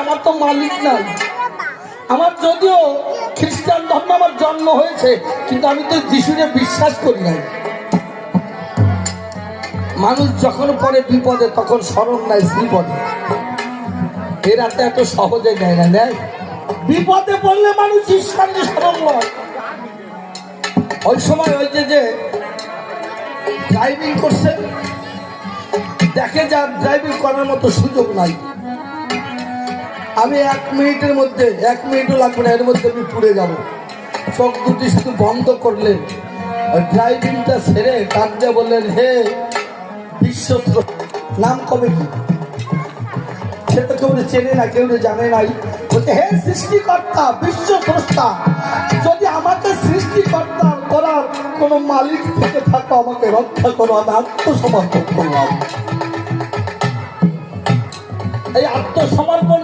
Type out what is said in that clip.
আমার তো মালিক নাই। আমার যদিও খ্রিস্টান ধর্ম আমার জন্ম হয়েছে, কিন্তু আমি তো যিশুকে বিশ্বাস করি নাই। মানুষ যখন পড়ে বিপদে তখন স্মরণ নাই বিপদে। এরা তো এত সহজে নেয় না, নেয় বিপদে পড়লে মানুষ ঈশ্বরকে স্মরণ হয়। ওই সময় ওই যে ড্রাইভিং করছে, দেখে যা ড্রাইভিং করার মতো সুযোগ নাই। আমি 1 মিনিটের মধ্যে, 1 মিনিটও লাগবে না, এর মধ্যে আমি পুড়ে যাব। চোখ দুটি শুধু বন্ধ করলেন, ওই ড্রাইভিংটা ছেড়ে কান দিয়ে বললেন, হে বিশ্ব, নাম কবে কি সে তো কেউ চেনে না, কেউ জানে নাই। বলছে, হে সৃষ্টিকর্তা, বিশ্ব স্রষ্টা, যদি আমাকে সৃষ্টিকর্তা করার কোনো মালিক থেকে থাকো, আমাকে রক্ষা করো, আমি আত্মসমর্পণ করলাম। এই আত্মসমর্পণ